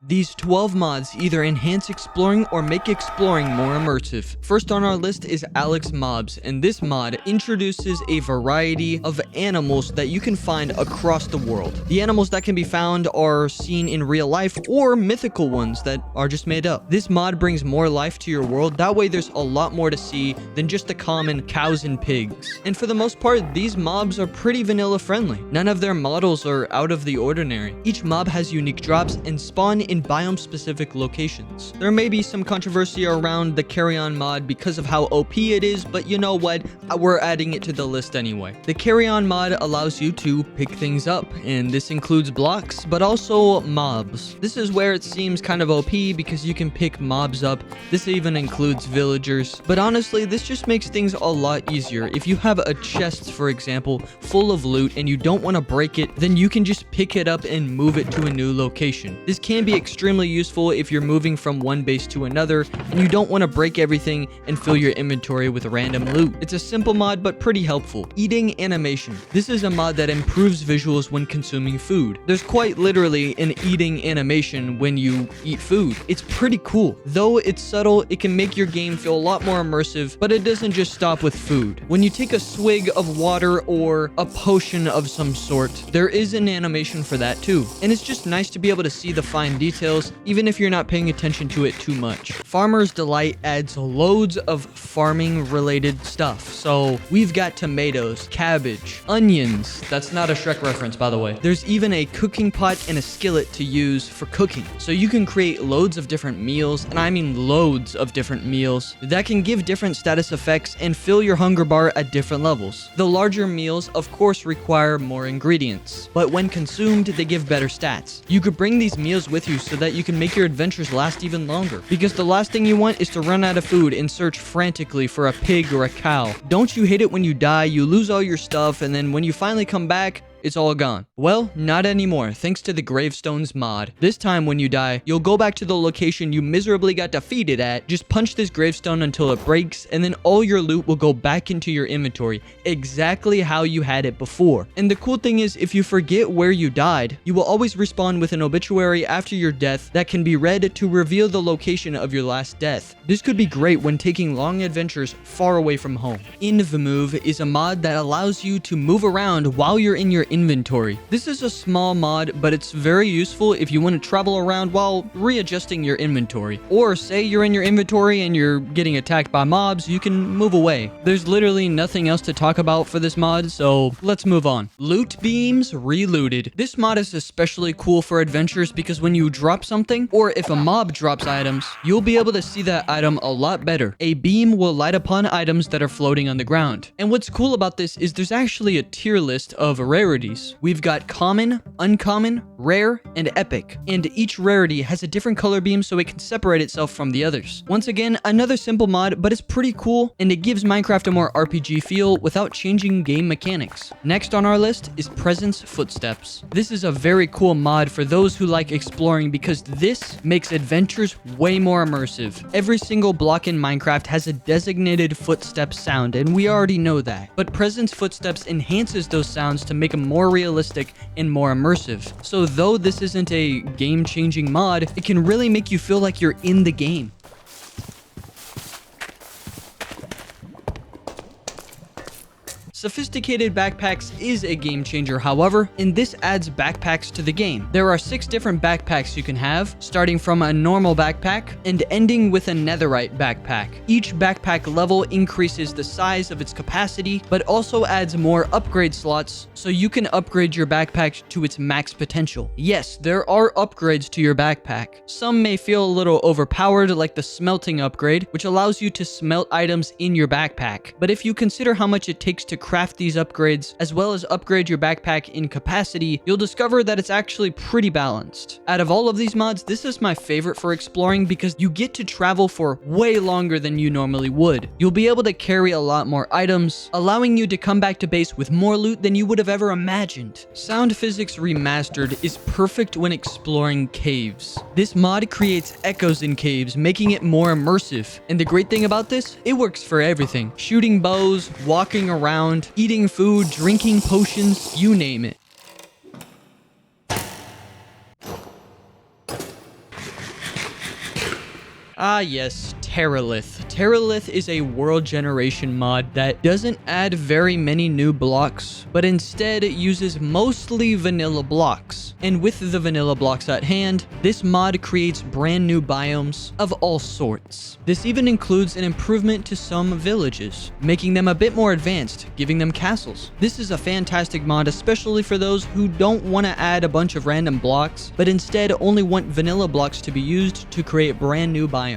These 12 mods either enhance exploring or make exploring more immersive. First on our list is Alex Mobs, and this mod introduces a variety of animals that you can find across the world. The animals that can be found are seen in real life or mythical ones that are just made up. This mod brings more life to your world. That way there's a lot more to see than just the common cows and pigs. And for the most part, these mobs are pretty vanilla friendly. None of their models are out of the ordinary. Each mob has unique drops and spawn in biome specific locations. There may be some controversy around the carry-on mod because of how OP it is, but you know what? We're adding it to the list anyway. The carry-on mod allows you to pick things up, and this includes blocks, but also mobs. This is where it seems kind of OP because you can pick mobs up. This even includes villagers, but honestly, this just makes things a lot easier. If you have a chest, for example, full of loot and you don't want to break it, then you can just pick it up and move it to a new location. This can be extremely useful if you're moving from one base to another and you don't want to break everything and fill your inventory with random loot. It's a simple mod, but pretty helpful. Eating animation. This is a mod that improves visuals when consuming food. There's quite literally an eating animation when you eat food. It's pretty cool. Though it's subtle, it can make your game feel a lot more immersive, but it doesn't just stop with food. When you take a swig of water or a potion of some sort, there is an animation for that too. And it's just nice to be able to see the fine details, even if you're not paying attention to it too much. Farmer's Delight adds loads of farming related stuff. So we've got tomatoes, cabbage, onions. That's not a Shrek reference, by the way. There's even a cooking pot and a skillet to use for cooking. So you can create loads of different meals, and I mean loads of different meals, that can give different status effects and fill your hunger bar at different levels. The larger meals, of course, require more ingredients, but when consumed, they give better stats. You could bring these meals with you so that you can make your adventures last even longer, because the last thing you want is to run out of food and search frantically for a pig or a cow. Don't you hate it when you die, you lose all your stuff, and then when you finally come back, it's all gone? Well, not anymore, thanks to the Gravestones mod. This time when you die, you'll go back to the location you miserably got defeated at, just punch this gravestone until it breaks, and then all your loot will go back into your inventory, exactly how you had it before. And the cool thing is, if you forget where you died, you will always respawn with an obituary after your death that can be read to reveal the location of your last death. This could be great when taking long adventures far away from home. InvMove is a mod that allows you to move around while you're in your inventory. This is a small mod, but it's very useful if you want to travel around while readjusting your inventory. Or say you're in your inventory and you're getting attacked by mobs, you can move away. There's literally nothing else to talk about for this mod, so let's move on. Loot Beams Relooted. This mod is especially cool for adventures because when you drop something, or if a mob drops items, you'll be able to see that item a lot better. A beam will light upon items that are floating on the ground. And what's cool about this is there's actually a tier list of rarities. We've got common, uncommon, rare, and epic. And each rarity has a different color beam so it can separate itself from the others. Once again, another simple mod, but it's pretty cool, and it gives Minecraft a more RPG feel without changing game mechanics. Next on our list is Presence Footsteps. This is a very cool mod for those who like exploring because this makes adventures way more immersive. Every single block in Minecraft has a designated footstep sound, and we already know that. But Presence Footsteps enhances those sounds to make them more realistic and more immersive. So though this isn't a game-changing mod, it can really make you feel like you're in the game. Sophisticated backpacks is a game changer, however, and this adds backpacks to the game. There are 6 different backpacks you can have, starting from a normal backpack and ending with a netherite backpack. Each backpack level increases the size of its capacity, but also adds more upgrade slots so you can upgrade your backpack to its max potential. Yes, there are upgrades to your backpack. Some may feel a little overpowered, like the smelting upgrade, which allows you to smelt items in your backpack. But if you consider how much it takes to craft these upgrades, as well as upgrade your backpack in capacity, you'll discover that it's actually pretty balanced. Out of all of these mods, this is my favorite for exploring because you get to travel for way longer than you normally would. You'll be able to carry a lot more items, allowing you to come back to base with more loot than you would have ever imagined. Sound Physics Remastered is perfect when exploring caves. This mod creates echoes in caves, making it more immersive. And the great thing about this, it works for everything. Shooting bows, walking around, eating food, drinking potions, you name it. Ah yes, Terralith. Terralith is a world generation mod that doesn't add very many new blocks, but instead it uses mostly vanilla blocks. And with the vanilla blocks at hand, this mod creates brand new biomes of all sorts. This even includes an improvement to some villages, making them a bit more advanced, giving them castles. This is a fantastic mod, especially for those who don't want to add a bunch of random blocks, but instead only want vanilla blocks to be used to create brand new biomes.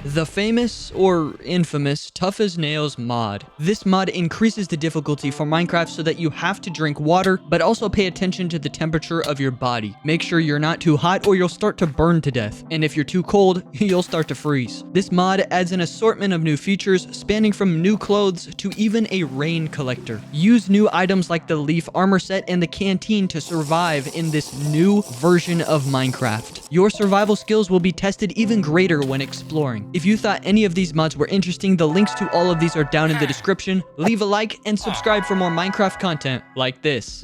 The famous or infamous Tough as Nails mod. This mod increases the difficulty for Minecraft so that you have to drink water, but also pay attention to the temperature of your body. Make sure you're not too hot or you'll start to burn to death. And if you're too cold, you'll start to freeze. This mod adds an assortment of new features spanning from new clothes to even a rain collector. Use new items like the leaf armor set and the canteen to survive in this new version of Minecraft. Your survival skills will be tested even greater when exploring. If you thought any of these mods were interesting, the links to all of these are down in the description. Leave a like and subscribe for more Minecraft content like this.